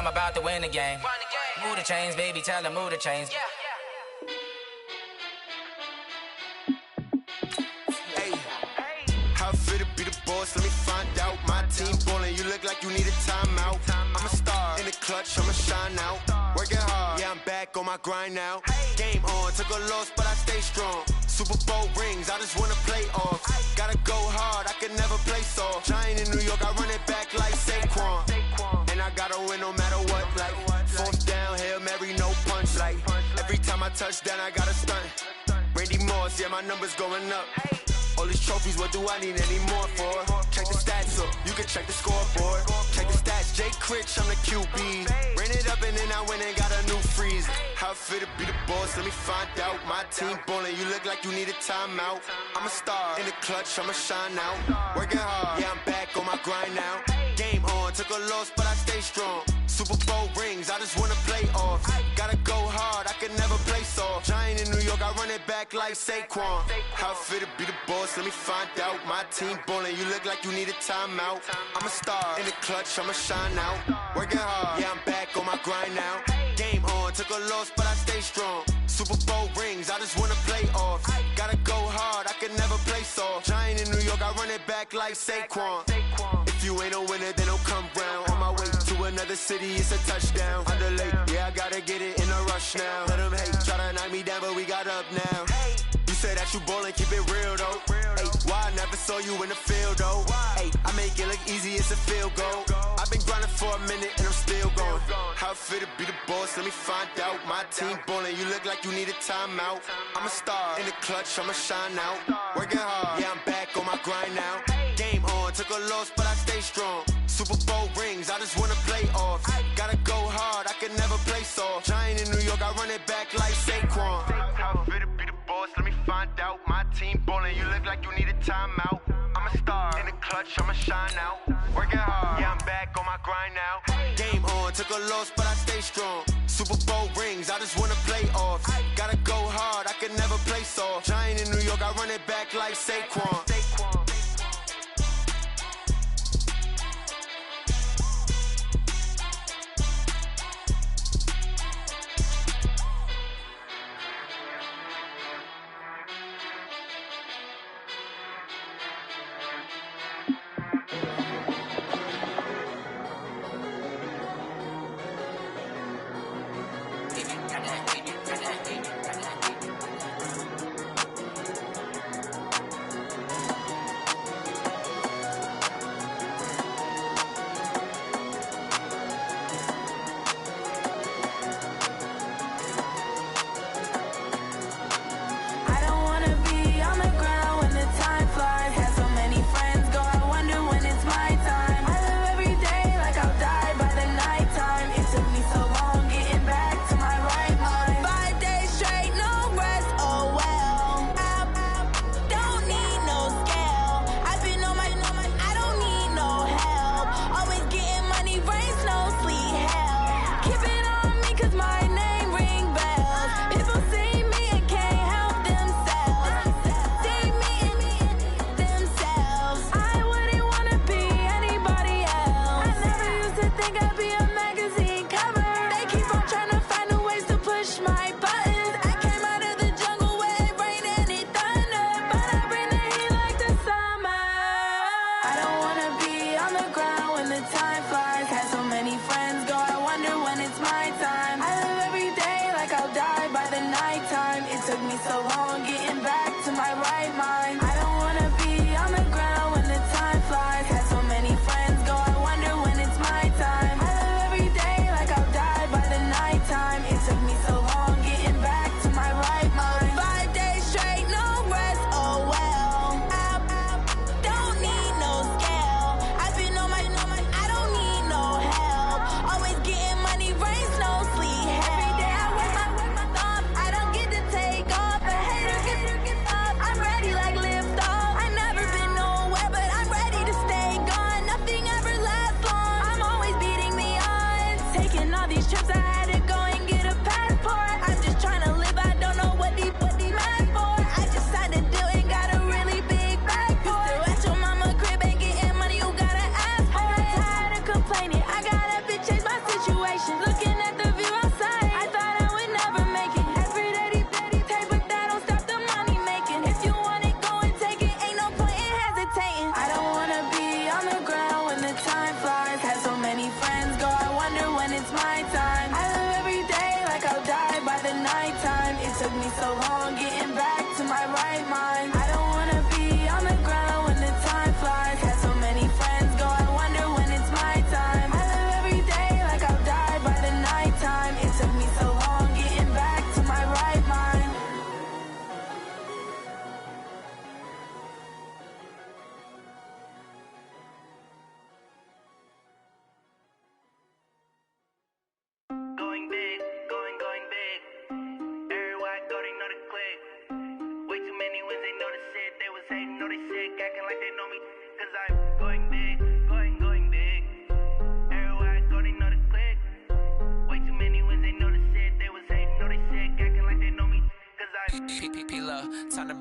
I'm about to win the game. Move the chains, baby, tell them move the chains. Hey, how it feel to be the boss? Let me find out. My team ballin', you look like you need a timeout. I'm a star in the clutch, I'ma shine out. Working hard, yeah, I'm back on my grind now. Game on, took a loss, but I stay strong. Super Bowl rings, I just wanna play off. Gotta go hard, I can never play soft. Giant in New York, I run it back like Saquon. And I gotta win no matter what, like fourth down, Hail Mary, no punch. Like every time I touch down, I gotta stunt. Randy Moss, yeah, my numbers going up. All these trophies, what do I need any more for? Check the stats up, you can check the scoreboard. Check the stats, Jay Critch, I'm the QB. Ran it up and then I went and got a new freeze. How it feel to be the boss, let me find out. My team ballin', you look like you need a timeout. I'm a star in the clutch, I'ma shine out. Working hard, yeah, I'm back on my grind now. Game on, took a loss, but I stay strong. Super Bowl rings, I just wanna play off. Gotta go hard, I can never play soft. Giant in New York, I run it back like Saquon. How it feel to be the boss, let me find out. My team ballin', you look like you need a timeout. I'm a star in the clutch, I'ma shine out. Working hard, yeah, I'm back on my grind now. Game on, took a loss, but I stay strong. Super Bowl rings, I just wanna play off. Gotta go hard, I can never play soft. Giant in New York, I run it back like Saquon. If you ain't a winner, then don't come round. On my way to another city, it's a touchdown. Underlay, yeah, I gotta get it in a rush now. Let them hate, try to knock me down, but we got up now. You say that you ballin', keep it real though. Hey, why I never saw you in the field though? Hey, I make it look easy, it's a field goal. I've been grinding for a minute and I'm still going. How it feel to be the boss, let me find out. My team ballin', you look like you need a timeout. I'm a star in the clutch, I'ma shine out. Working hard, yeah, I'm back on my grind now. Game on, took a loss, but I stay strong. Super Bowl rings, I just wanna play off. Gotta go hard, I can never play soft. Giant in New York, I run it back like Saquon. How it feel to be the boss, let me find out. My team ballin', you look like you need a timeout. I'm a star in the clutch, I'ma shine out. Working hard, yeah, I'm back on my grind now. Game on, took a loss, but I stay strong. Super Bowl rings, I just wanna play off. Gotta go hard, I can never play soft. Giant in New York, I run it back like Saquon.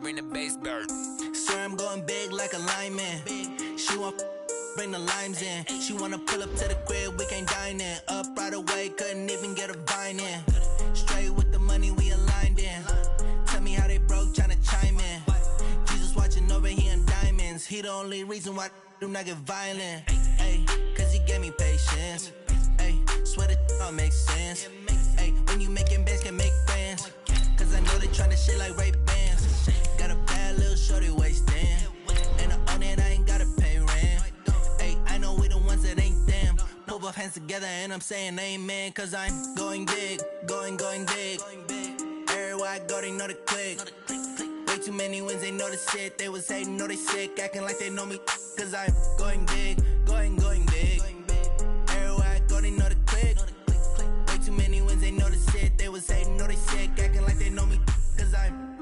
bring the bass back. Swear I'm going big like a lineman. She want bring the limes in. She wanna pull up to the crib, we can't dine in. Up right away, couldn't even get a vine in. Straight with the money we aligned in. Tell me how they broke, tryna chime in. Jesus watching over here in diamonds. He the only reason why I do not get violent. Ay, cause he gave me patience. Ay, swear that all makes sense. Ay, when you making bands, can make friends. Cause I know they tryna shit like Ray-Bans. Got a bad little shorty wasting. And I own it, I ain't gotta pay rent. Ay, I know we the ones that ain't them. Put both hands together and I'm saying amen. Cause I'm going big, going big. Everywhere I go, they know the click. Way too many wins, they know the shit. They was hating, know they sick, acting like they know me. Cause I'm going big, going big. Everywhere I go, they know the click. Way too many wins, they know the shit. They was hating, know they sick, acting like they know me. Cause I'm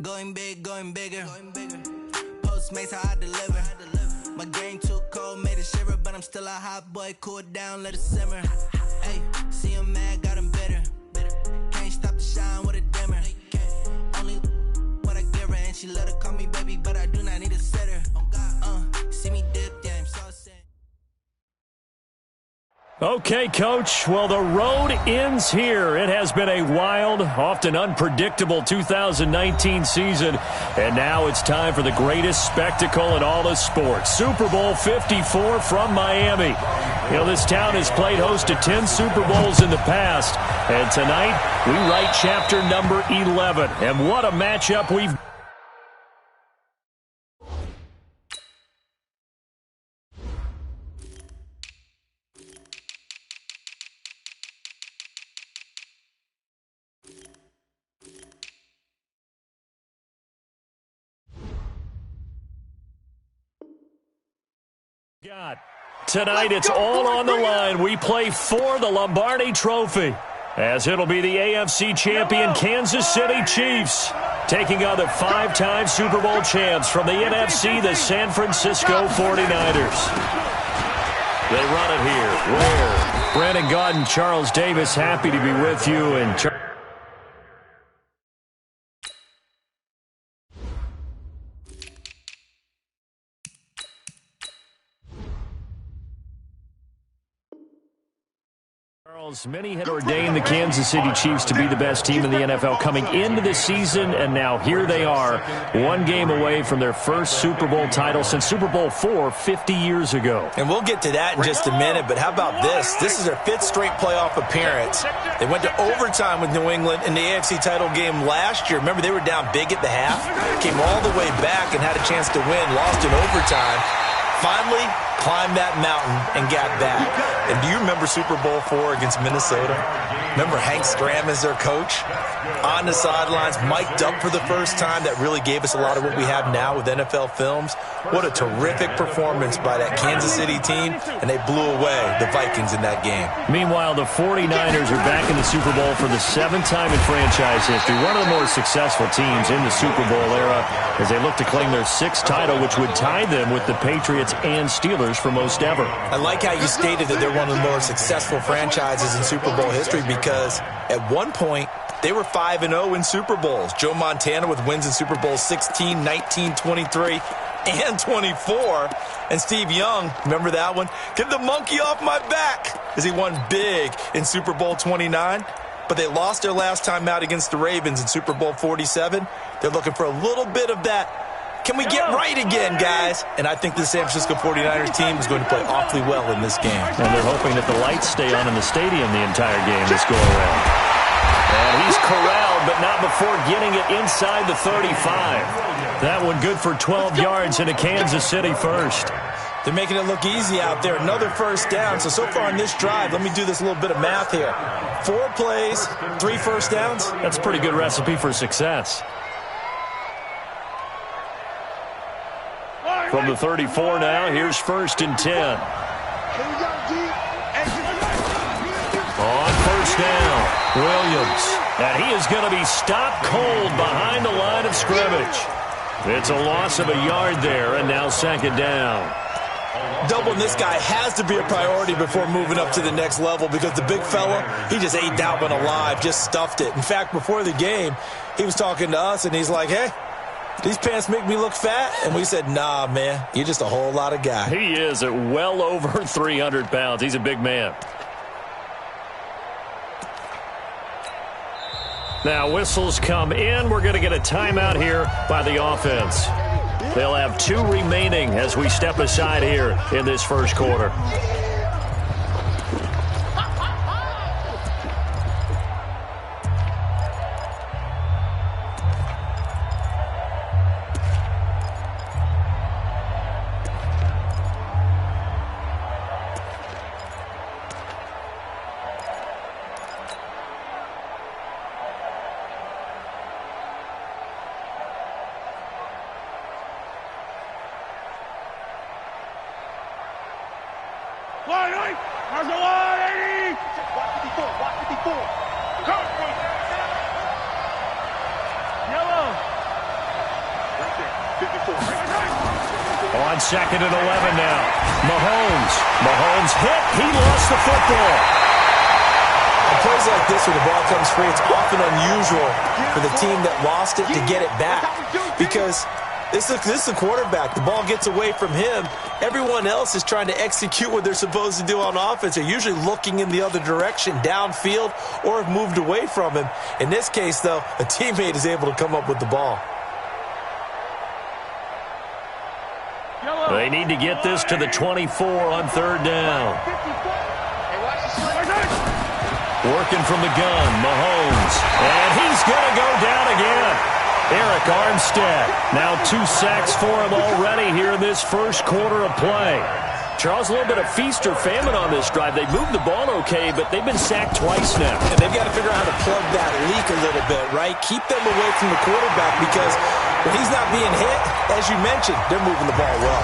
going big, going bigger. Postmates how I deliver. My game too cold, made it shiver, but I'm still a hot boy. Cool it down, let it simmer. Hey, see him mad, got him bitter. Can't stop the shine with a dimmer. Only what I give her, and she let her call me baby, but I do not need a sitter. See me dip, yeah, I'm so sad. Okay, Coach. Well, the road ends here. It has been a wild, often unpredictable 2019 season. And now it's time for the greatest spectacle in all of sports. Super Bowl 54 from Miami. You know, this town has played host to 10 Super Bowls in the past. And tonight, we write chapter number 11. And what a matchup we've got. Tonight, it's all on the line. We play for the Lombardi Trophy, as it'll be the AFC champion Kansas City Chiefs taking on the 5-time Super Bowl champs from the NFC, the San Francisco 49ers. They run it here. Where? Brandon Gaudin, Charles Davis, happy to be with you. And many had ordained the Kansas City Chiefs to be the best team in the NFL coming into this season, and now here they are, one game away from their first Super Bowl title since Super Bowl IV 50 years ago. And we'll get to that in just a minute, but how about this? This is their 5th straight playoff appearance. They went to overtime with New England in the AFC title game last year. Remember, they were down big at the half, came all the way back and had a chance to win, lost in overtime. Finally, climbed that mountain and got back. And do you remember Super Bowl IV against Minnesota? Remember Hank Stram as their coach? On the sidelines, mic'd up for the first time. That really gave us a lot of what we have now with NFL films. What a terrific performance by that Kansas City team, and they blew away the Vikings in that game. Meanwhile, the 49ers are back in the Super Bowl for the 7th time in franchise history, one of the more successful teams in the Super Bowl era, as they look to claim their 6th title, which would tie them with the Patriots and Steelers for most ever. I like how you stated that they're one of the more successful franchises in Super Bowl history, because at one point, they were 5-0 in Super Bowls. Joe Montana with wins in Super Bowl 16, 19, 23, and 24. And Steve Young, remember that one? Get the monkey off my back, as he won big in Super Bowl 29. But they lost their last time out against the Ravens in Super Bowl 47. They're looking for a little bit of that. Can we get right again, guys? And I think the San Francisco 49ers team is going to play awfully well in this game. And they're hoping that the lights stay on in the stadium the entire game this go-around. And he's corralled, but not before getting it inside the 35. That one good for 12 yards into Kansas City first. They're making it look easy out there. Another first down. So far on this drive, let me do this little bit of math here. 4 plays, 3 first downs. That's a pretty good recipe for success. From the 34 now, here's 1st and 10. On first down, Williams. And he is going to be stopped cold behind the line of scrimmage. It's a loss of a yard there, and now 2nd down. Doubling this guy has to be a priority before moving up to the next level because the big fella, he just ate that one alive, just stuffed it. In fact, before the game, he was talking to us, and he's like, hey, these pants make me look fat? And we said, nah, man, you're just a whole lot of guy. He is at well over 300 pounds. He's a big man. Now, whistles come in. We're going to get a timeout here by the offense. They'll have 2 remaining as we step aside here in this first quarter. On 2nd and 11 now. Mahomes hit. He lost the football. On plays like this where the ball comes free, it's often unusual for the team that lost it to get it back because this is the quarterback. The ball gets away from him. Everyone else is trying to execute what they're supposed to do on offense. They're usually looking in the other direction, downfield, or have moved away from him. In this case, though, a teammate is able to come up with the ball. They need to get this to the 24 on 3rd down. Working from the gun, Mahomes. And he's going to go down again. Eric Armstead. Now 2 sacks for him already here in this first quarter of play. Charles, a little bit of feast or famine on this drive. They moved the ball okay, but they've been sacked twice now. And they've got to figure out how to plug that leak a little bit, right? Keep them away from the quarterback because when he's not being hit, as you mentioned, they're moving the ball well.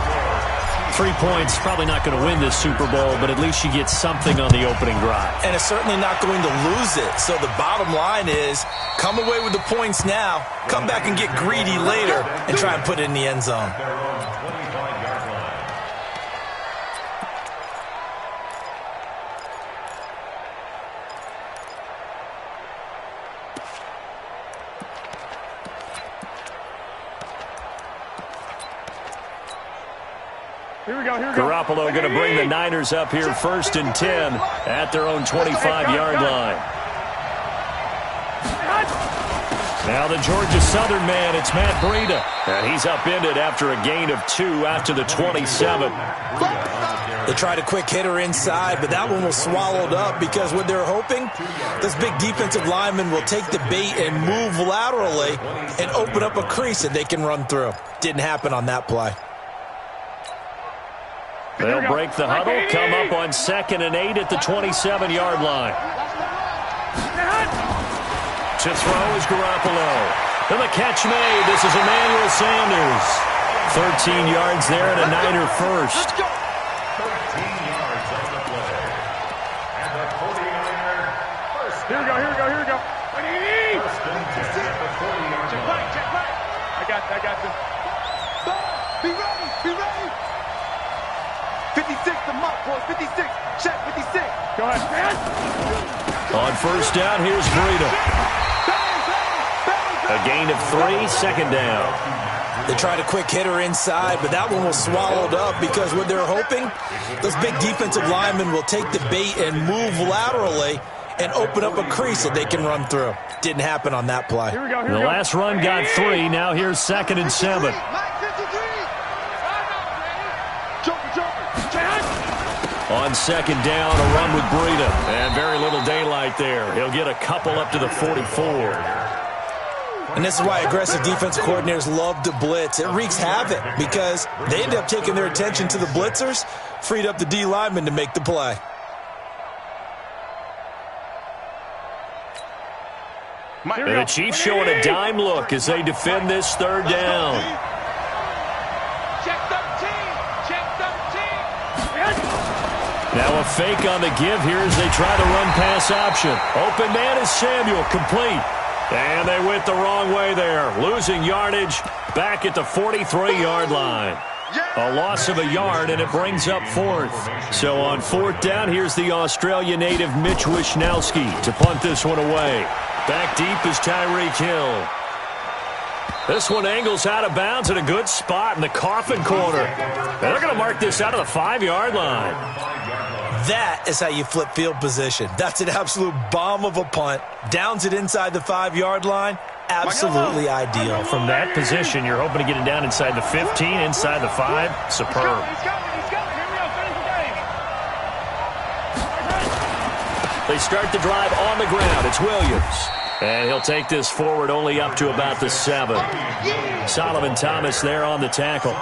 3 points, probably not going to win this Super Bowl, but at least you get something on the opening drive. And it's certainly not going to lose it. So the bottom line is, come away with the points now, come back and get greedy later, and try and put it in the end zone. Garoppolo going to bring the Niners up here 1st and 10 at their own 25-yard line. Now the Georgia Southern man, it's Matt Breida. And he's upended after a gain of 2 out to the 27. They tried a quick hitter inside, but that one was swallowed up because what they're hoping, this big defensive lineman will take the bait and move laterally and open up a crease that they can run through. Didn't happen on that play. They'll break the huddle, come up on 2nd and 8 at the 27-yard line. To throw is Garoppolo. And the catch made. This is Emmanuel Sanders. 13 yards there and a Niner first. 13 yards on the play. And the 49er first. Here we go. First and 10 at the 40-yard line. Check back. I got you. Be ready. 56, the mark, boys. 56. Check, 56. Go ahead, man. On 1st down, here's Breida. A gain of 3, 2nd down. They tried a quick hitter inside, but that one was swallowed up because what they're hoping, this big defensive lineman will take the bait and move laterally and open up a crease that they can run through. Didn't happen on that play. The last run got 3. Now here's 2nd and 7. On 2nd down, a run with Breida. And very little daylight there. He'll get a couple up to the 44. And this is why aggressive defense coordinators love to blitz. It wreaks havoc because they end up taking their attention to the blitzers, freed up the D lineman to make the play. And the Chiefs showing a dime look as they defend this 3rd down. Check 13. Now a fake on the give here as they try to run pass option. Open man is Samuel, complete. And they went the wrong way there, losing yardage back at the 43-yard line. A loss of a yard, and it brings up fourth. So on fourth down, here's the Australia native Mitch Wishnowski to punt this one away. Back deep is Tyreek Hill. This one angles out of bounds at a good spot in the coffin corner. And they're going to mark this out of the 5-yard line. That is how you flip field position. That's an absolute bomb of a punt. Downs it inside the 5-yard line. Absolutely ideal. From that position, you're hoping to get it down inside the 15, inside the 5. Superb. He's coming. Here we go. Finish the game. They start the drive on the ground. It's Williams. And he'll take this forward only up to about the 7. Solomon Thomas there on the tackle.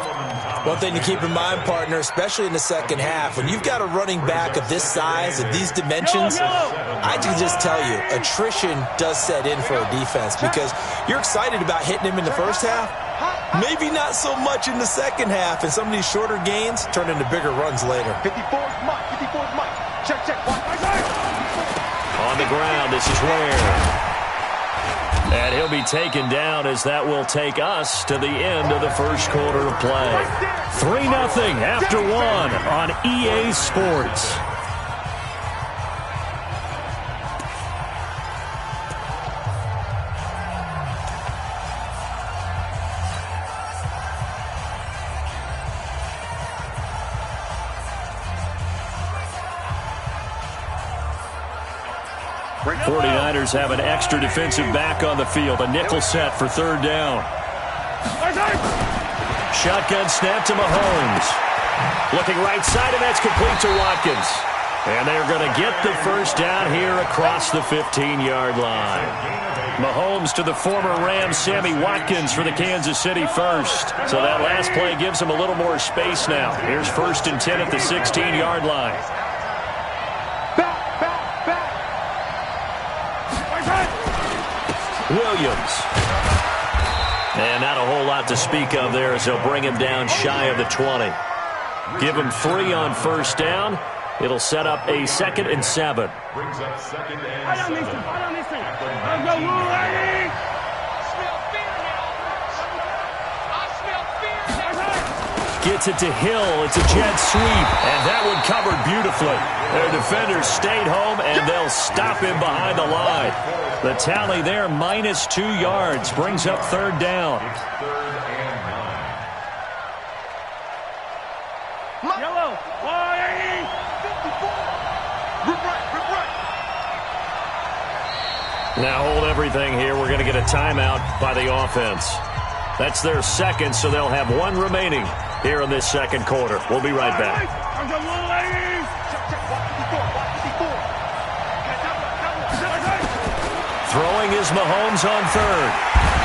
One thing to keep in mind, partner, especially in the second half, when you've got a running back of this size, of these dimensions, I can just tell you, attrition does set in for a defense because you're excited about hitting him in the first half. Maybe not so much in the second half, and some of these shorter gains turn into bigger runs later. 54's Mike. Check. On the ground, this is Ware. And he'll be taken down as that will take us to the end of the first quarter of play. 3-0 after 1 on EA Sports. Right. 49ers have an extra defensive back on the field. A nickel set for third down. Shotgun snap to Mahomes. Looking right side, and that's complete to Watkins. And they're going to get the first down here across the 15-yard line. Mahomes to the former Rams, Sammy Watkins for the Kansas City first. So that last play gives him a little more space now. Here's 1st and 10 at the 16-yard line. Williams. And not a whole lot to speak of there as they'll bring him down shy of the 20. Give him 3 on first down. It'll set up a 2nd and 7. Brings up 2nd and 7. Gets it to Hill. It's a jet sweep. And that one covered beautifully. Their defenders stayed home, and they'll stop him behind the line. The tally there, -2 yards. Brings up 3rd down. It's 3rd and 9. Yellow. Now hold everything here. We're going to get a timeout by the offense. That's their 2nd, so they'll have 1 remaining here in this 2nd quarter. We'll be right back. Throwing is Mahomes on 3rd.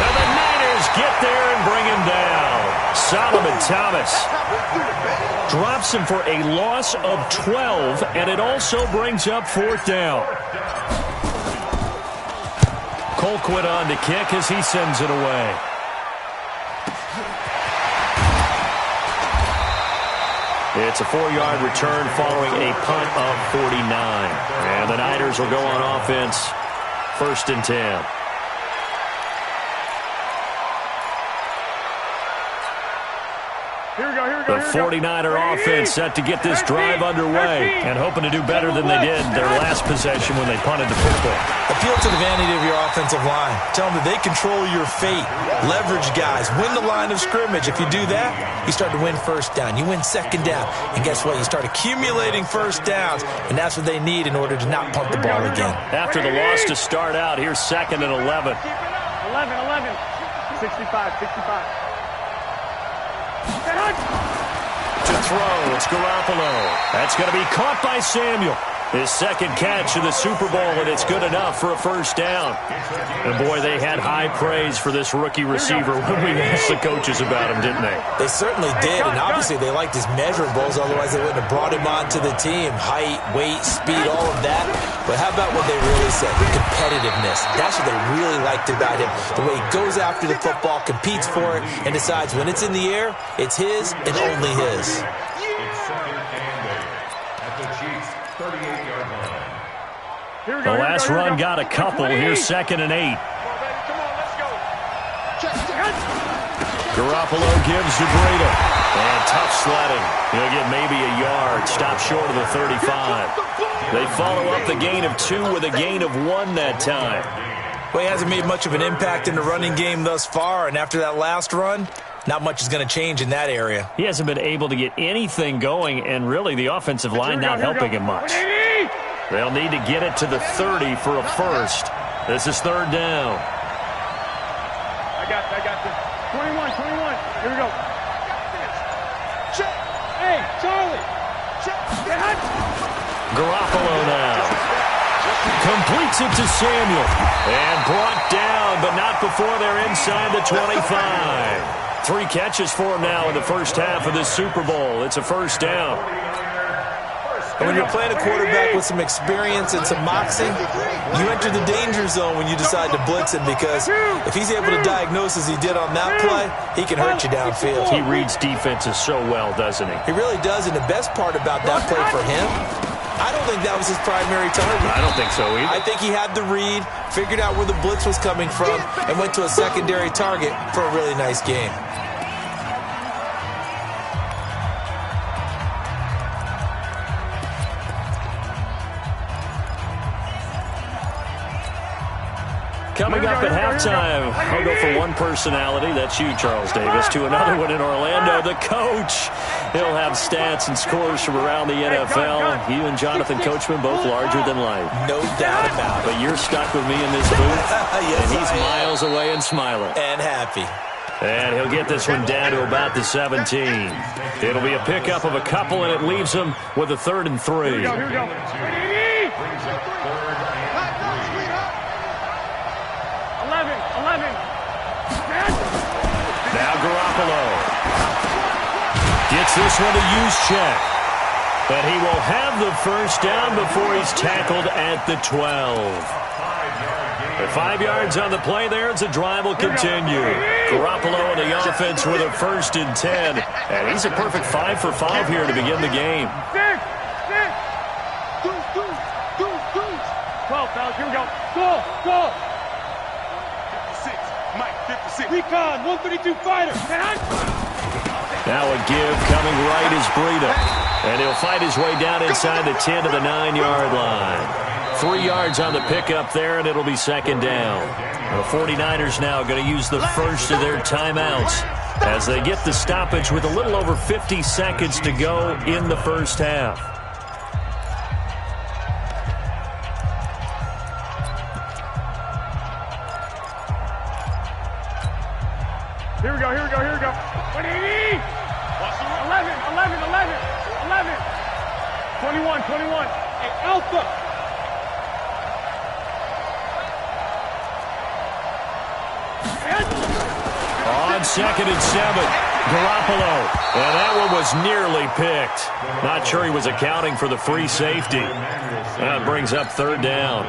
And the Niners get there and bring him down. Solomon Thomas drops him for a loss of 12, and it also brings up 4th down. Colquitt on to kick as he sends it away. It's a 4-yard return following a punt of 49. And the Niners will go on offense, 1st and 10. The 49er offense set to get this drive underway and hoping to do better than they did their last possession when they punted the football. Appeal to the vanity of your offensive line. Tell them that they control your fate. Leverage guys. Win the line of scrimmage. If you do that, you start to win 1st down. You win 2nd down. And guess what? You start accumulating 1st downs, and that's what they need in order to not punt the ball again. After the loss to start out, here's 2nd and 11. 11. 65. To throw, it's Garoppolo. That's going to be caught by Samuel. His 2nd catch of the Super Bowl, and it's good enough for a 1st down. And boy, they had high praise for this rookie receiver when we asked the coaches about him, didn't they? They certainly did, and obviously they liked his measurables, otherwise they wouldn't have brought him onto the team. Height, weight, speed, all of that. But how about what they really said? Competitiveness. That's what they really liked about him. The way he goes after the football, competes for it, and decides when it's in the air, it's his and only his. It's 2nd and 8 at the Chiefs' 38-yard line. The last run got a couple. Here's 2nd and 8. Garoppolo gives to Breda. And tough sledding. He'll get maybe a yard. Stop short of the 35. They follow up the gain of 2 with a gain of 1 that time. Well, he hasn't made much of an impact in the running game thus far, and after that last run, not much is going to change in that area. He hasn't been able to get anything going, and really the offensive line not helping him much. They'll need to get it to the 30 for a first. This is 3rd down. I got this. 21. Here we go. Check. Hey, Charlie. Check. Garoppolo now. Completes it to Samuel. And brought down, but not before they're inside the 25. 3 catches for him now in the first half of this Super Bowl. It's a first down. And when you're playing a quarterback with some experience and some moxie, you enter the danger zone when you decide to blitz him, because if he's able to diagnose as he did on that play, he can hurt you downfield. He reads defenses so well, doesn't he? He really does, and the best part about that play for him, I don't think that was his primary target. I don't think so either. I think he had the read, figured out where the blitz was coming from, and went to a secondary target for a really nice game. Coming up at halftime, I'll go for one personality. That's you, Charles Davis. To another one in Orlando, the coach. He'll have stats and scores from around the NFL. You and Jonathan Coachman, both larger than life. No doubt about it. But you're stuck with me in this booth, yes, and he's miles away and smiling. And happy. And he'll get this one down to about the 17. It'll be a pickup of a couple, and it leaves him with a 3rd and 3. Here we go. Now Garoppolo gets this one to Juszczyk. But he will have the first down before he's tackled at the 12. The 5 yards on the play there as the drive will continue. Garoppolo and the offense with a 1st and 10. And he's a perfect 5 for 5 here to begin the game. 6. 12, fellas, here we go. Go. 56, Mike, 56. Recon, 132 fighter. Now a give coming right is Breida. And he'll fight his way down inside the 10 to the 9-yard line. 3 yards on the pickup there, and it'll be 2nd down. The 49ers now going to use the first of their timeouts as they get the stoppage with a little over 50 seconds to go in the first half. Here we go. 180. 11. 21. Hey, Alpha. On 2nd and 7, Garoppolo. And that one was nearly picked. Not sure he was accounting for the free safety. That brings up 3rd down.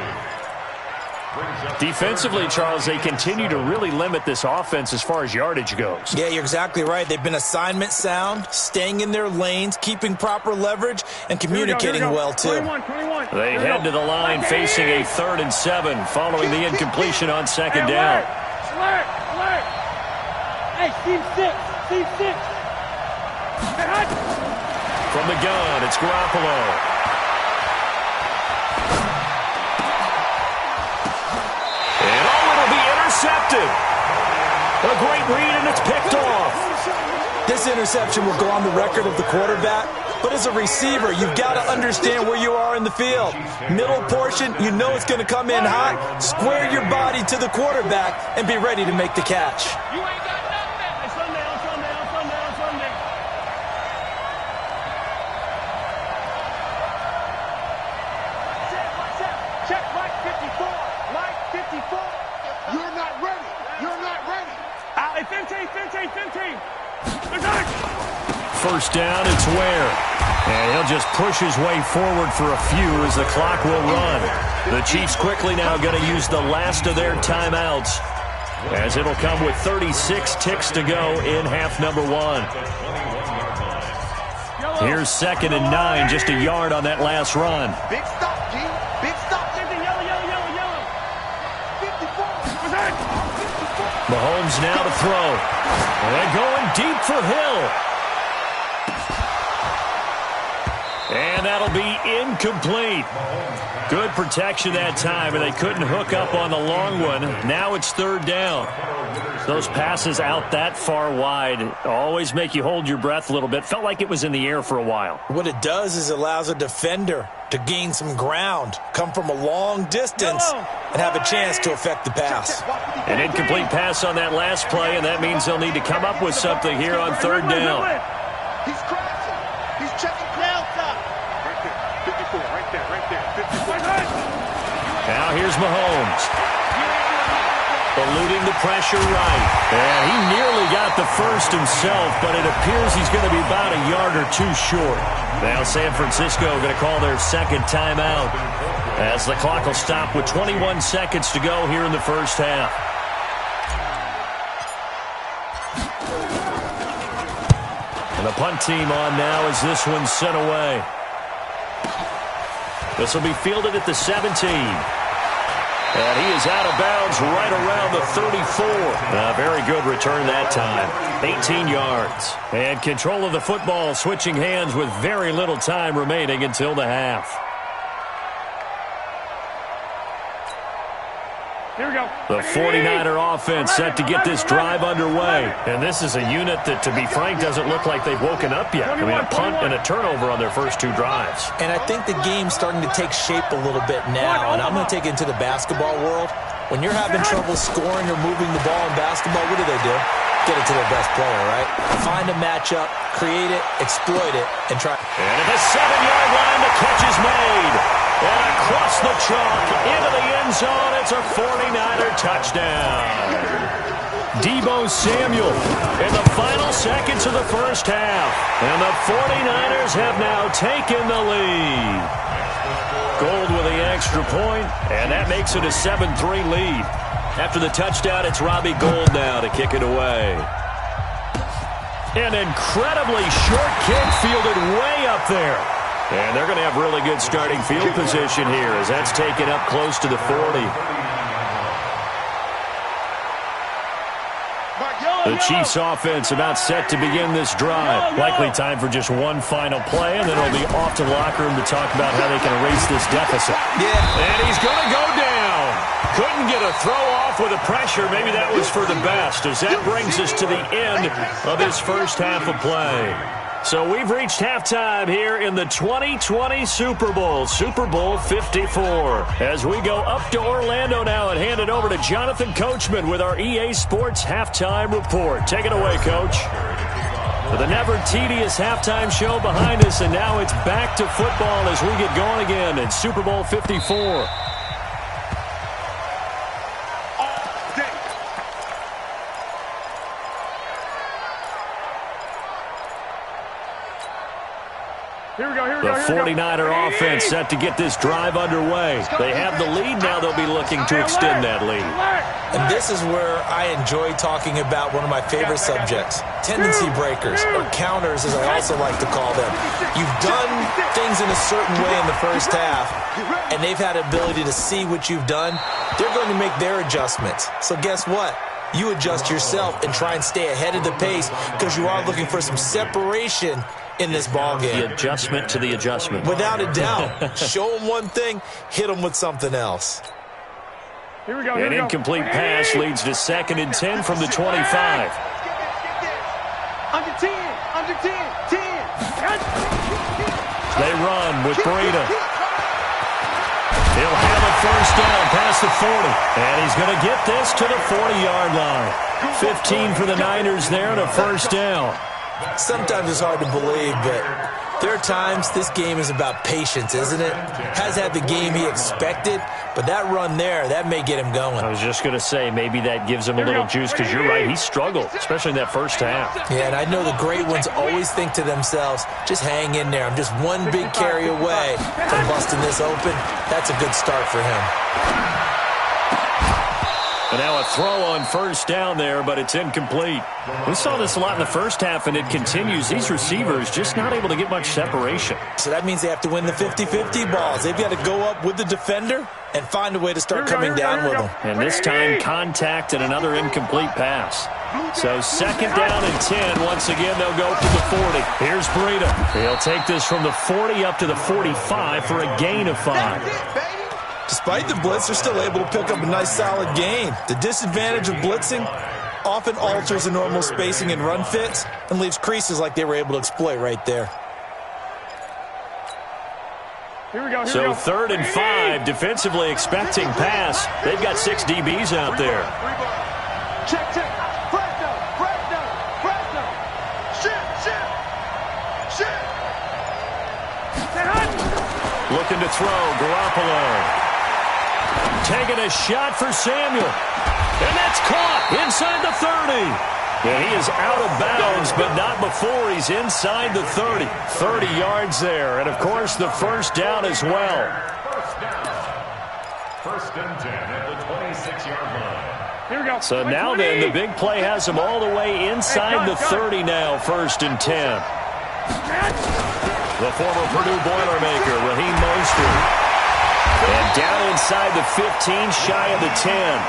Defensively, Charles, they continue to really limit this offense as far as yardage goes. Yeah, you're exactly right. They've been assignment sound, staying in their lanes, keeping proper leverage, and communicating well, too. 21. They head to the line facing a 3rd and 7 following the incompletion on 2nd down. Alert! Hey, team 6. From the gun, it's Garoppolo. Intercepted. A great read, and it's picked off. This interception will go on the record of the quarterback, but as a receiver, you've got to understand where you are in the field. Middle portion, you know it's going to come in hot. Square your body to the quarterback and be ready to make the catch. You ain't got nothing. On Sunday. Check Mike 54. You're not ready. Hey, 15. First down, it's Ware. And he'll just push his way forward for a few as the clock will run. The Chiefs quickly now going to use the last of their timeouts, as it'll come with 36 ticks to go in half number 1. Here's 2nd and 9, just a yard on that last run. Big stop, G. Big stop. Yellow. 54. Mahomes now to throw. And going deep for Hill. And that'll be incomplete. Good protection that time, and they couldn't hook up on the long one. Now it's third down. Those passes out that far wide always make you hold your breath a little bit. Felt like it was in the air for a while. What it does is it allows a defender to gain some ground, come from a long distance, and have a chance to affect the pass. An incomplete pass on that last play, and that means they'll need to come up with something here on third down. He's crashing. He's checking ground stop. Right there. 54. Right there. Right there. 54. Now here's Mahomes. Eluding the pressure right. And he nearly got the first himself, but it appears he's going to be about a yard or two short. Now San Francisco going to call their second timeout as the clock will stop with 21 seconds to go here in the first half. And the punt team on now as this one's sent away. This will be fielded at the 17. And he is out of bounds right around the 34. A very good return that time. 18 yards. And control of the football switching hands with very little time remaining until the half. Here we go. The 49er offense set to get this drive underway. And this is a unit that, to be frank, doesn't look like they've woken up yet. I mean, a punt and a turnover on their first two drives. And I think the game's starting to take shape a little bit now. And I'm going to take it into the basketball world. When you're having trouble scoring or moving the ball in basketball, what do? Get it to their best player, right? Find a matchup, create it, exploit it, and try. And at the 7-yard line, the catch is made. And across the chalk, into the end zone, it's a 49er touchdown. Deebo Samuel in the final seconds of the first half. And the 49ers have now taken the lead. Gold with the extra point, and that makes it a 7-3 lead. After the touchdown, it's Robbie Gould now to kick it away. An incredibly short kick fielded way up there. And they're going to have really good starting field position here as that's taken up close to the 40. The Chiefs offense about set to begin this drive. Likely time for just one final play, and then it'll be off to the locker room to talk about how they can erase this deficit. Yeah. And he's going to go down. Couldn't get a throw off with the pressure. Maybe that was for the best, as that brings us to the end of this first half of play. So we've reached halftime here in the 2020 Super Bowl, Super Bowl 54. As we go up to Orlando now and hand it over to Jonathan Coachman with our EA Sports Halftime Report. Take it away, Coach. With a never-tedious halftime show behind us, and now it's back to football as we get going again in Super Bowl 54. The 49er offense set to get this drive underway. They have the lead now. They'll be looking to extend that lead. And this is where I enjoy talking about one of my favorite subjects, tendency breakers, or counters as I also like to call them. You've done things in a certain way in the first half, and they've had the ability to see what you've done. They're going to make their adjustments. So guess what? You adjust yourself and try and stay ahead of the pace because you are looking for some separation in this ball game. The adjustment to the adjustment. Without a doubt. Show them one thing, hit them with something else. Here we go. An incomplete pass leads to 2nd and 10 from the 25. Under 10. Under 10. 10. They run with Breida. He'll have a first down past the 40. And he's going to get this to the 40-yard line. 15 for the Niners there and a first down. Sometimes it's hard to believe, but there are times this game is about patience, isn't it? Has had the game he expected, but that run there, that may get him going. I was just going to say, maybe that gives him a little juice, because you're right, he struggled, especially in that first half. Yeah, and I know the great ones always think to themselves, just hang in there. I'm just one big carry away from busting this open. That's a good start for him. And now a throw on first down there, but it's incomplete. We saw this a lot in the first half, and it continues. These receivers just not able to get much separation. So that means they have to win the 50-50 balls. They've got to go up with the defender and find a way to start coming down with them. And this time, contact and another incomplete pass. So second down and 10. Once again, they'll go to the 40. Here's Breida. He'll take this from the 40 up to the 45 for a gain of 5. Despite the blitz, they're still able to pick up a nice solid gain. The disadvantage of blitzing often alters the normal spacing and run fits and leaves creases like they were able to exploit right there. So third and 5, defensively expecting pass. They've got 6 DBs out there. Check. Fresno. Shit. Looking to throw, Garoppolo. Taking a shot for Samuel. And that's caught inside the 30. And he is out of bounds, but not before he's inside the 30. 30 yards there. And, of course, the first down as well. First and 10 at the 26-yard line. Here we go. So now then, the big play has him all the way inside the 30 now, first and 10. The former Purdue Boilermaker, Raheem Mostert. And down inside the 15, shy of the 10.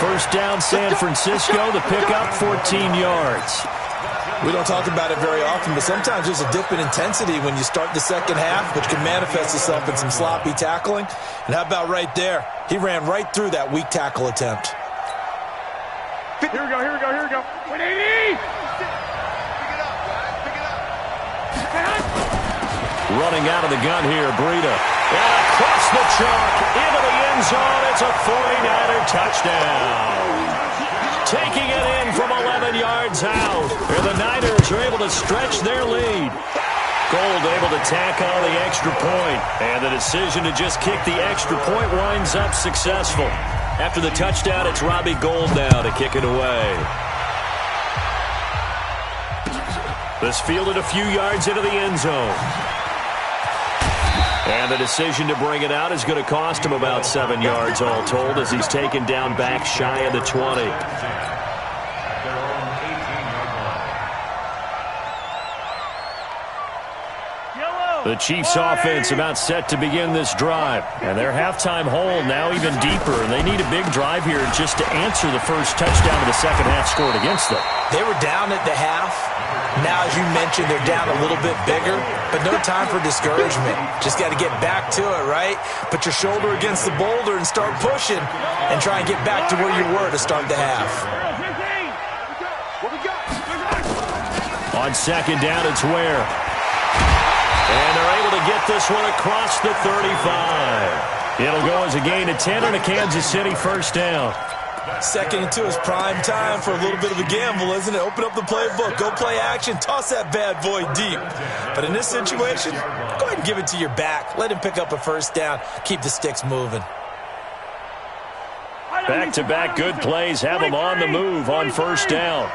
First down, San Francisco. The pickup, 14 yards. We don't talk about it very often, but sometimes there's a dip in intensity when you start the second half, which can manifest itself in some sloppy tackling. And how about right there? He ran right through that weak tackle attempt. Here we go. 180. Running out of the gun here, Breida. And across the chalk, into the end zone. It's a 49er touchdown. Taking it in from 11 yards out. And the Niners are able to stretch their lead. Gold able to tack on the extra point. And the decision to just kick the extra point winds up successful. After the touchdown, it's Robbie Gould now to kick it away. This fielded a few yards into the end zone. And the decision to bring it out is going to cost him about 7 yards all told as he's taken down back shy of the 20. The Chiefs offense about set to begin this drive. And their halftime hole now even deeper. And they need a big drive here just to answer the first touchdown of the second half scored against them. They were down at the half. Now, as you mentioned, they're down a little bit bigger, but no time for discouragement. Just got to get back to it, right? Put your shoulder against the boulder and start pushing and try and get back to where you were to start the half. On second down, it's Ware. And they're able to get this one across the 35. It'll go as a gain of 10 and a Kansas City first down. Second and 2 is prime time for a little bit of a gamble, isn't it? Open up the playbook, go play action, toss that bad boy deep. But in this situation, go ahead and give it to your back. Let him pick up a first down. Keep the sticks moving. Back-to-back good plays have him on the move on first down.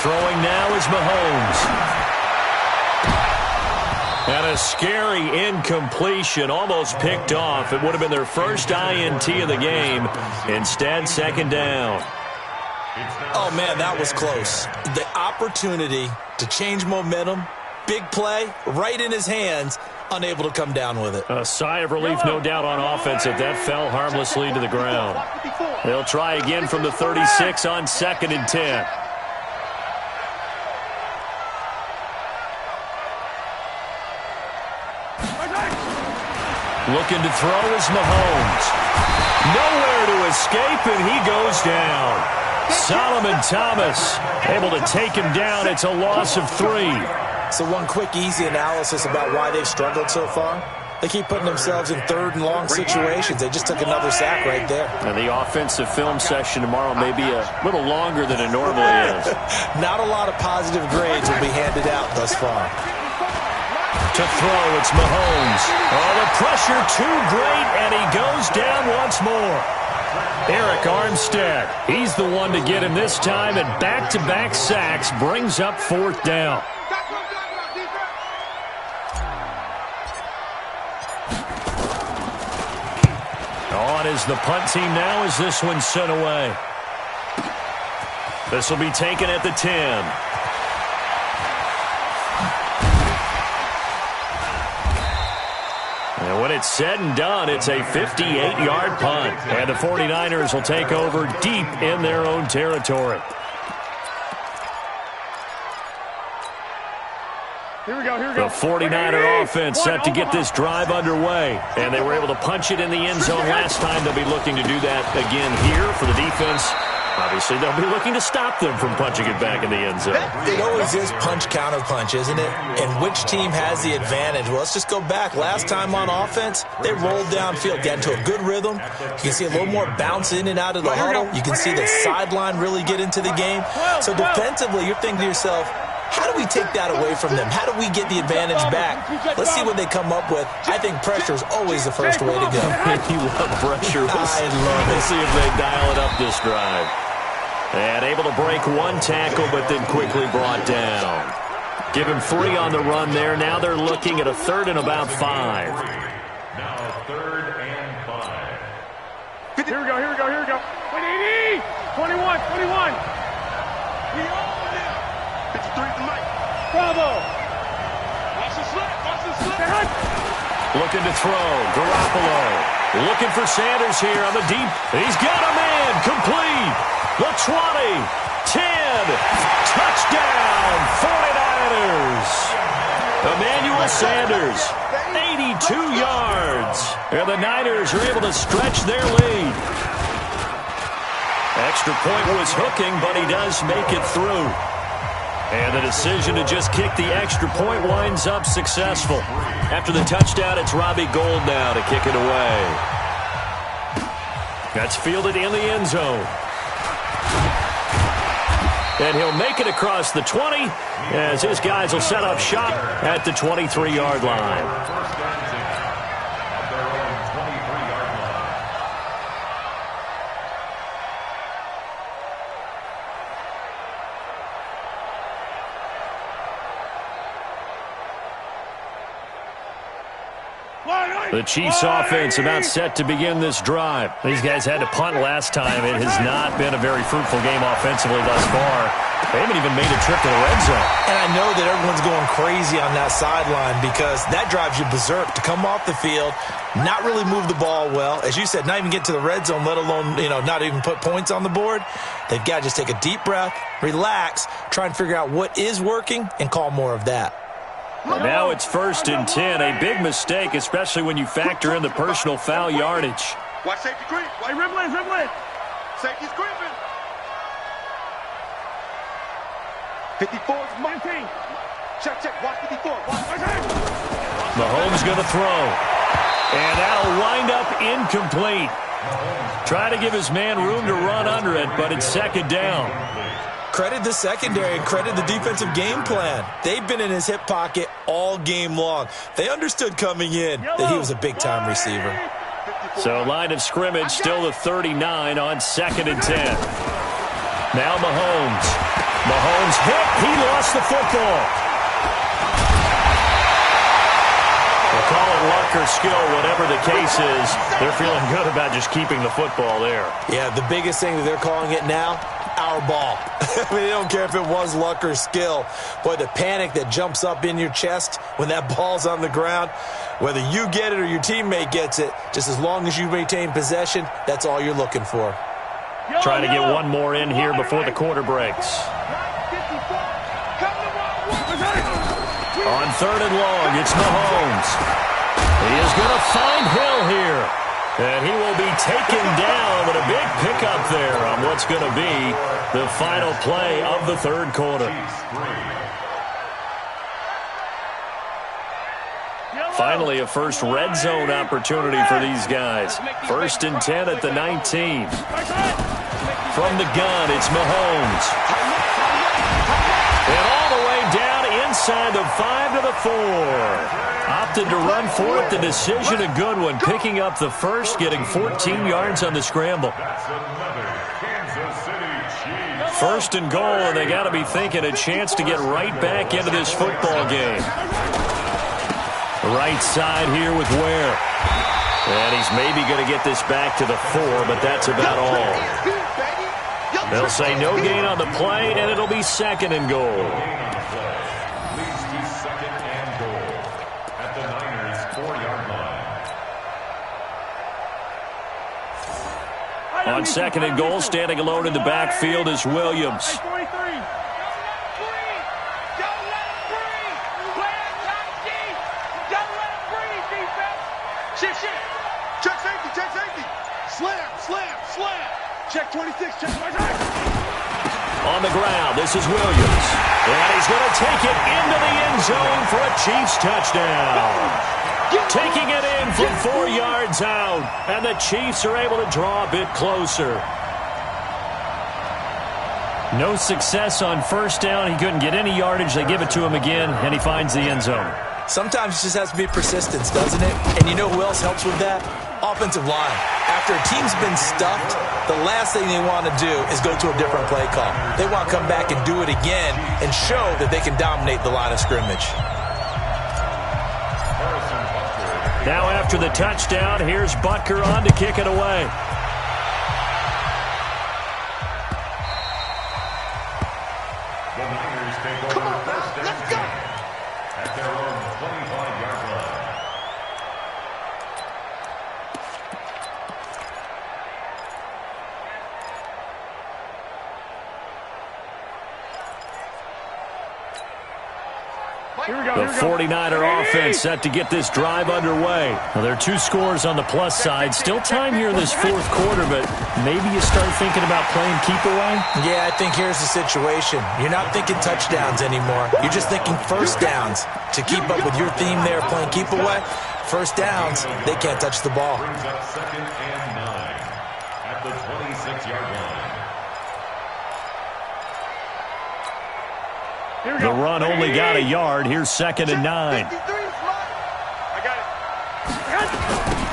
Throwing now is Mahomes. And a scary incompletion, almost picked off. It would have been their first INT of the game. Instead, second down. Oh, man, that was close. The opportunity to change momentum, big play, right in his hands, unable to come down with it. A sigh of relief, no doubt, on offense if that fell harmlessly to the ground. They'll try again from the 36 on second and 10. Looking to throw is Mahomes. Nowhere to escape, and he goes down. Solomon Thomas able to take him down. It's a loss of 3. So one quick, easy analysis about why they've struggled so far. They keep putting themselves in third and long situations. They just took another sack right there. And the offensive film session tomorrow may be a little longer than it normally is. Not a lot of positive grades will be handed out thus far. To throw, it's Mahomes. Oh, the pressure too great, and he goes down once more. Eric Armstead, he's the one to get him this time, and back-to-back sacks brings up fourth down. On on as the punt team now as this one's sent away. This will be taken at the 10. And when it's said and done, it's a 58-yard punt. And the 49ers will take over deep in their own territory. Here we go, here we go. The 49er offense set to get this drive underway. And they were able to punch it in the end zone last time. They'll be looking to do that again here for the defense. Obviously, they'll be looking to stop them from punching it back in the end zone. It always is punch-counter-punch, isn't it? And which team has the advantage? Well, let's just go back. Last time on offense, they rolled downfield, got into a good rhythm. You can see a little more bounce in and out of the huddle. You can see the sideline really get into the game. So defensively, you're thinking to yourself, how do we take that away from them? How do we get the advantage back? Let's see what they come up with. I think pressure is always the first way to go. You love pressure. I love it. We'll see if they dial it up this drive. And able to break one tackle, but then quickly brought down. Give him 3 on the run there. Now they're looking at a 3rd and about 5. Now 3rd and 5. Here we go, here we go, here we go. 21, 21. We own it. 53 to Mike. Bravo. Watch the slip, watch the slip. Looking to throw. Garoppolo. Looking for Sanders here on the deep. He's got a man. Complete. The 20, 10, touchdown, 49ers. Emmanuel Sanders, 82 yards. And the Niners are able to stretch their lead. Extra point was hooking, but he does make it through. And the decision to just kick the extra point winds up successful. After the touchdown, it's Robbie Gould now to kick it away. That's fielded in the end zone. And he'll make it across the 20 as his guys will set up shop at the 23-yard line. The Chiefs offense about set to begin this drive. These guys had to punt last time. It has not been a very fruitful game offensively thus far. They haven't even made a trip to the red zone. And I know that everyone's going crazy on that sideline because that drives you berserk to come off the field, not really move the ball well. As you said, not even get to the red zone, let alone, not even put points on the board. They've got to just take a deep breath, relax, try and figure out what is working, and call more of that. Now it's 1st and 10, a big mistake, especially when you factor in the personal foul yardage. Watch safety creep. Why dribbling? Safety's creeping. 54 is my team. Check. Watch 54. Mahomes going to throw. And that'll wind up incomplete. Try to give his man room to run under it, but it's 2nd down. Credit the secondary and credit the defensive game plan. They've been in his hip pocket all game long. They understood coming in that he was a big-time receiver. So line of scrimmage still the 39 on 2nd and 10. Now Mahomes. Mahomes hit. He lost the football. We'll call it luck or skill, whatever the case is. They're feeling good about just keeping the football there. Yeah, the biggest thing that they're calling it now, our ball. I mean, they don't care if it was luck or skill. Boy, the panic that jumps up in your chest when that ball's on the ground, whether you get it or your teammate gets it, just as long as you retain possession, that's all you're looking for. Trying to get one more in here before the quarter breaks. On 3rd and long, it's Mahomes. He is going to find Hill here. And he will be taken down, but a big pickup there on what's going to be the final play of the 3rd quarter. Finally, a first red zone opportunity for these guys. 1st and 10 at the 19. From the gun, it's Mahomes. And all the way down inside the 5 to the 4. Opted to run for it. The decision a good one. Picking up the first, getting 14 yards on the scramble. 1st and goal, and they got to be thinking a chance to get right back into this football game. Right side here with Ware. And he's maybe going to get this back to the 4, but that's about all. They'll say no gain on the play, and it'll be 2nd and goal. Leads to 2nd and goal at the Niners' 4-yard line. On 2nd and goal, standing alone in the backfield is Williams. Check safety, check safety. Slam, slam, slam. Check 26, check 26. On the ground, this is Williams. And he's going to take it into the end zone for a Chiefs touchdown. Taking it in from 4 yards out. And the Chiefs are able to draw a bit closer. No success on first down. He couldn't get any yardage. They give it to him again, and he finds the end zone. Sometimes it just has to be persistence, doesn't it? And you know who else helps with that? Offensive line. After a team's been stuffed, the last thing they want to do is go to a different play call. They want to come back and do it again and show that they can dominate the line of scrimmage. Now after the touchdown, here's Butker on to kick it away. The Niners take over first and 10 at their own 25-yard line. The 49er offense set to get this drive underway. Well, there are 2 scores on the plus side. Still time here in this 4th quarter, but maybe you start thinking about playing keep away? Yeah, I think here's the situation. You're not thinking touchdowns anymore. You're just thinking first downs. To keep up with your theme there, playing keep away, first downs, they can't touch the ball. Brings up 2nd and 9 at the 26-yard line. The run only got a yard. Here's 2nd and 9. I got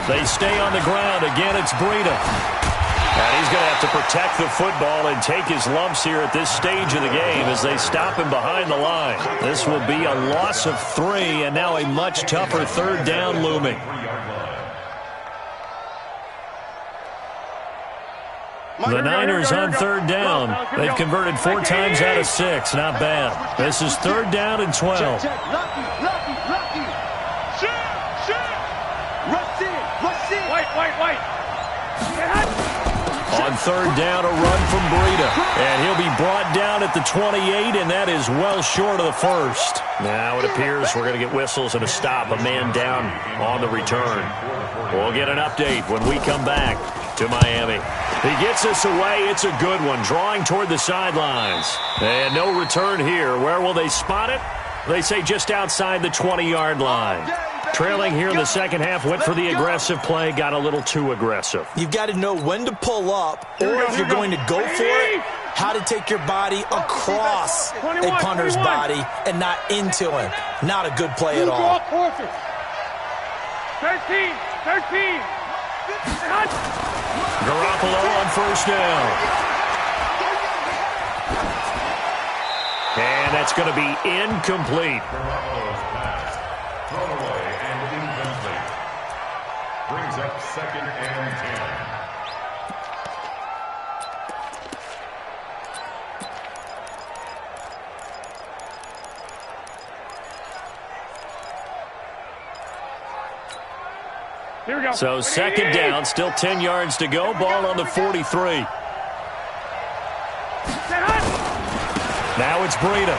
it. They stay on the ground. Again, it's Breida. And he's going to have to protect the football and take his lumps here at this stage of the game as they stop him behind the line. This will be a loss of 3, and now a much tougher 3rd down looming. The Niners on 3rd down. They've converted 4 times out of 6. Not bad. This is 3rd down and 12. Lucky. Rush in. White. On 3rd down, a run from Breida. And he'll be brought down at the 28, and that is well short of the 1st. Now it appears we're going to get whistles and a stop. A man down on the return. We'll get an update when we come back to Miami. He gets us away. It's a good one. Drawing toward the sidelines. And no return here. Where will they spot it? They say just outside the 20-yard line. Trailing here in the second half, went for the aggressive play, got a little too aggressive. You've got to know when to pull up, or if you're going to go for it, how to take your body across a punter's body and not into him. Not a good play at all. 13. Garoppolo on first down. And that's going to be incomplete. Garoppolo's pass thrown away and incomplete. Brings up 2nd and 10. Here we go. So 2nd down, still 10 yards to go. Ball on the 43. Now it's Breida.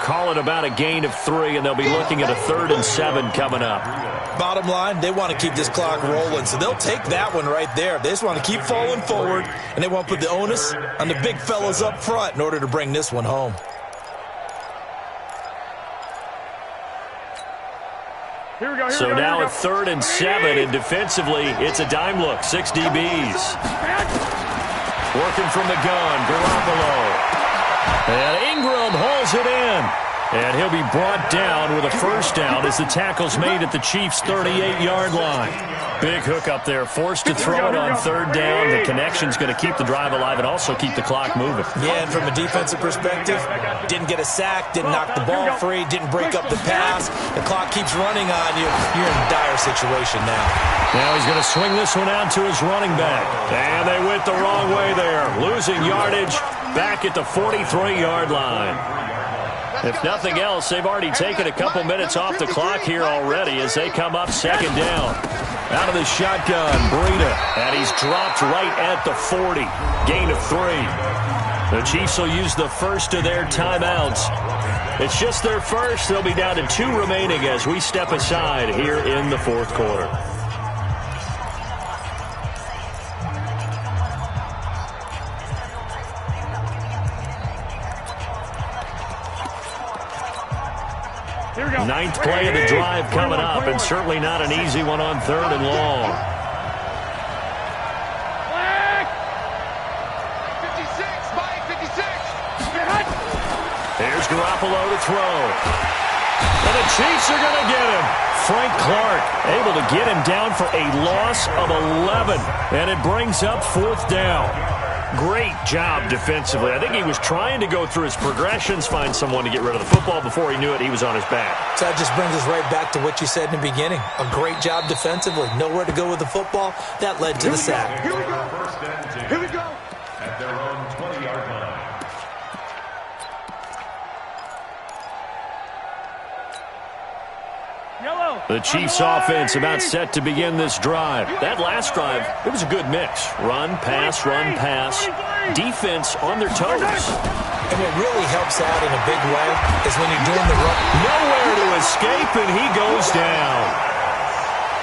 Call it about a gain of 3, and they'll be looking at a 3rd and 7 coming up. Bottom line, they want to keep this clock rolling, so they'll take that one right there. They just want to keep falling forward, and they want to put the onus on the big fellas up front in order to bring this one home. So now at 3rd and 7, and defensively, it's a dime look. 6 DBs. Working from the gun, Garoppolo. And Ingram hauls it in. And he'll be brought down with a first down as the tackle's made at the Chiefs' 38-yard line. Big hook up there, forced to throw it on third down. The connection's going to keep the drive alive and also keep the clock moving. Yeah, and from a defensive perspective, didn't get a sack, didn't knock the ball free, didn't break up the pass. The clock keeps running on you. You're in a dire situation now. Now he's going to swing this one out to his running back. And they went the wrong way there, losing yardage back at the 43-yard line. If nothing else, they've already taken a couple minutes off the clock here already as they come up second down. Out of the shotgun, Breida, and he's dropped right at the 40. Gain of 3. The Chiefs will use the first of their timeouts. It's just their first. They'll be down to 2 remaining as we step aside here in the fourth quarter. Ninth play of the drive coming up, and certainly not an easy one on third and long. 56. Here's Garoppolo to throw. And the Chiefs are going to get him. Frank Clark able to get him down for a loss of 11, and it brings up fourth down. Great job defensively. I think he was trying to go through his progressions, find someone to get rid of the football. Before he knew it, he was on his back. So that just brings us right back to what you said in the beginning. A great job defensively. Nowhere to go with the football. That led to the sack. Here we go. At their own 20-yard line. The Chiefs offense about set to begin this drive. That last drive, it was a good mix. Run, pass, defense on their toes. And what really helps out in a big way is when you're doing the run. Nowhere to escape, and he goes down.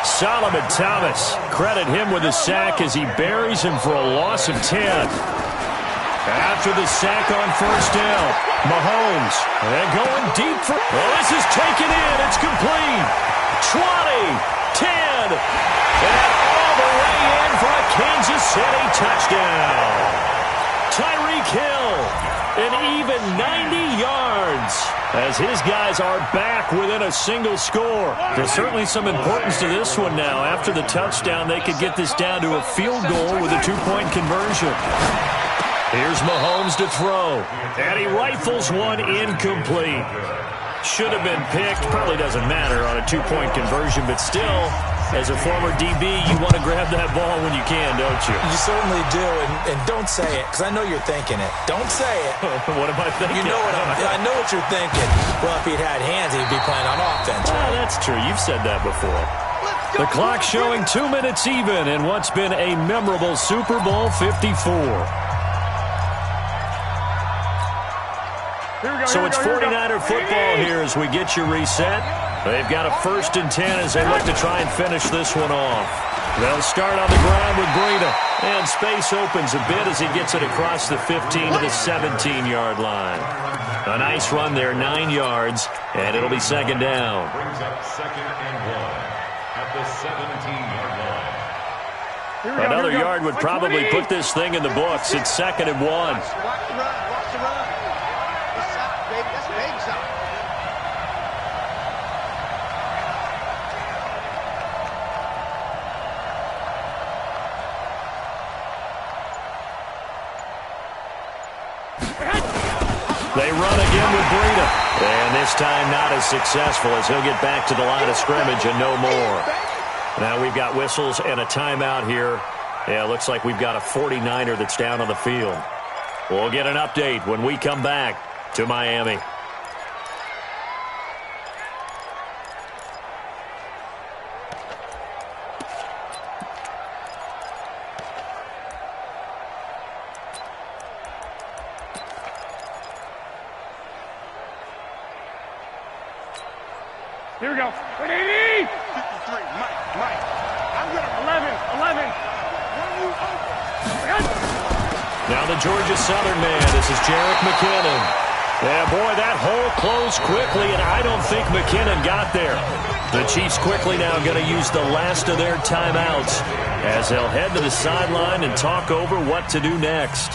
Solomon Thomas, credit him with a sack as he buries him for a loss of 10. After the sack on first down, Mahomes, and going deep for... Oh, this is taken in. It's complete. 20, 10, and all the way in for a Kansas City touchdown. Tyreek Hill, an even 90 yards as his guys are back within a single score. There's certainly some importance to this one now. After the touchdown, they could get this down to a field goal with a 2-point conversion. Here's Mahomes to throw, and he rifles one incomplete. Should have been picked. Probably doesn't matter on a 2-point conversion, but still, as a former DB, you want to grab that ball when you can, don't you? You certainly do, and don't say it, because I know you're thinking it. Don't say it. What am I thinking? You know I know what you're thinking. Well, if he'd had hands, he'd be playing on offense. Oh, that's true. You've said that before. The clock showing 2 minutes even in what's been a memorable Super Bowl 54. So it's 49er football here as we get you reset. They've got a 1st and 10 as they look to try and finish this one off. They'll start on the ground with Breida. And space opens a bit as he gets it across the 15 to the 17-yard line. A nice run there, 9 yards, and it'll be second down. Brings up 2nd and 1 at the 17-yard line. Another yard would probably put this thing in the books. It's 2nd and 1. Watch the run. That's a big shot. They run again with Breida. And this time not as successful as he'll get back to the line of scrimmage and no more. Now we've got whistles and a timeout here. Yeah, it looks like we've got a 49er that's down on the field. We'll get an update when we come back to Miami. Here we go. 180. 53. Mike. I'm going to 11. Now the Georgia Southern man. This is Jerick McKinnon. Yeah, boy, that hole closed quickly, and I don't think McKinnon got there. The Chiefs quickly now going to use the last of their timeouts as they'll head to the sideline and talk over what to do next.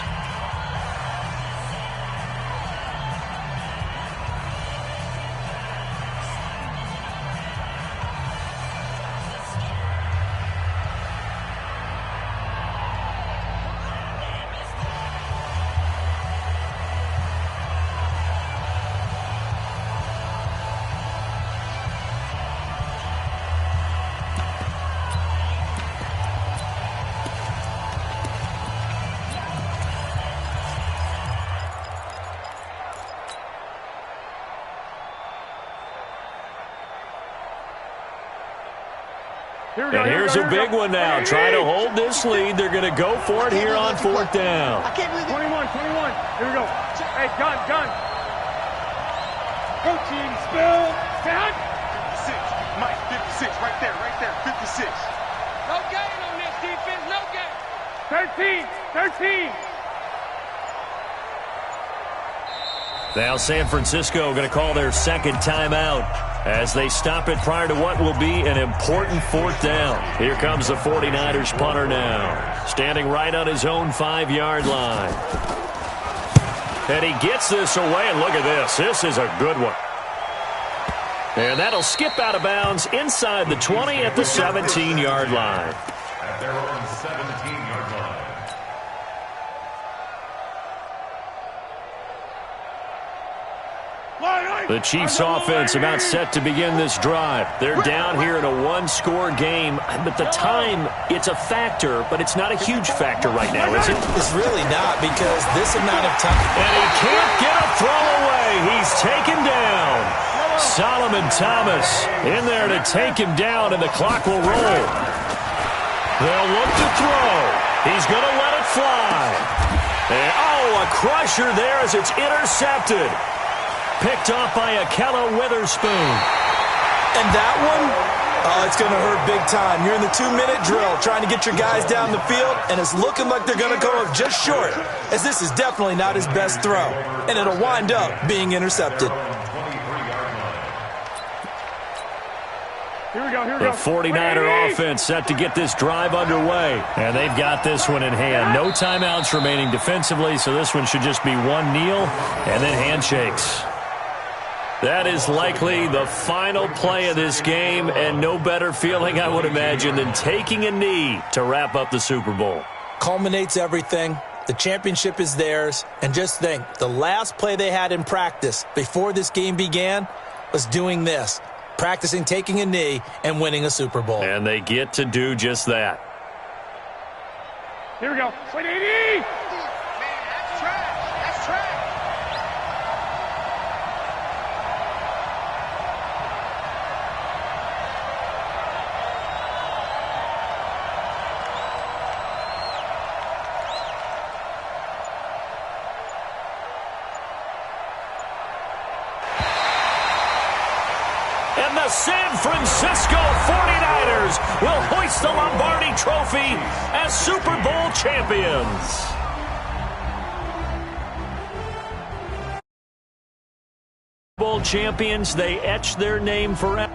And here's a big one now. Trying to hold this lead. They're going to go for it here on 4th down. 21. Here we go. Hey, gun. Go team, spill. Stand. 56. Mike, 56. Right there. 56. No gain on this defense. No gain. 13. Now San Francisco going to call their second timeout as they stop it prior to what will be an important 4th down. Here comes the 49ers punter now, standing right on his own 5-yard line. And he gets this away, and look at this. This is a good one. And that'll skip out of bounds inside the 20 at the 17-yard line. At their own 17-yard line. The Chiefs offense about set to begin this drive. They're down here in a one-score game, but the time, it's a factor, but it's not a huge factor right now, is it? It's really not, because this amount of time. And he can't get a throw away. He's taken down. Solomon Thomas in there to take him down, and the clock will roll. They'll look to throw. He's going to let it fly. And, a crusher there as it's intercepted. Picked off by Akello Witherspoon. And that one, it's going to hurt big time. You're in the 2-minute drill trying to get your guys down the field, and it's looking like they're going to come up just short, as this is definitely not his best throw, and it'll wind up being intercepted. Here we go. The 49er offense set to get this drive underway. And they've got this one in hand. No timeouts remaining defensively, so this one should just be one kneel and then handshakes. That is likely the final play of this game, and no better feeling, I would imagine, than taking a knee to wrap up the Super Bowl. Culminates everything. The championship is theirs. And just think, the last play they had in practice before this game began was doing this. Practicing taking a knee and winning a Super Bowl. And they get to do just that. Here we go. 180! That's trash. And the San Francisco 49ers will hoist the Lombardi Trophy as Super Bowl champions. Super Bowl champions, they etch their name forever.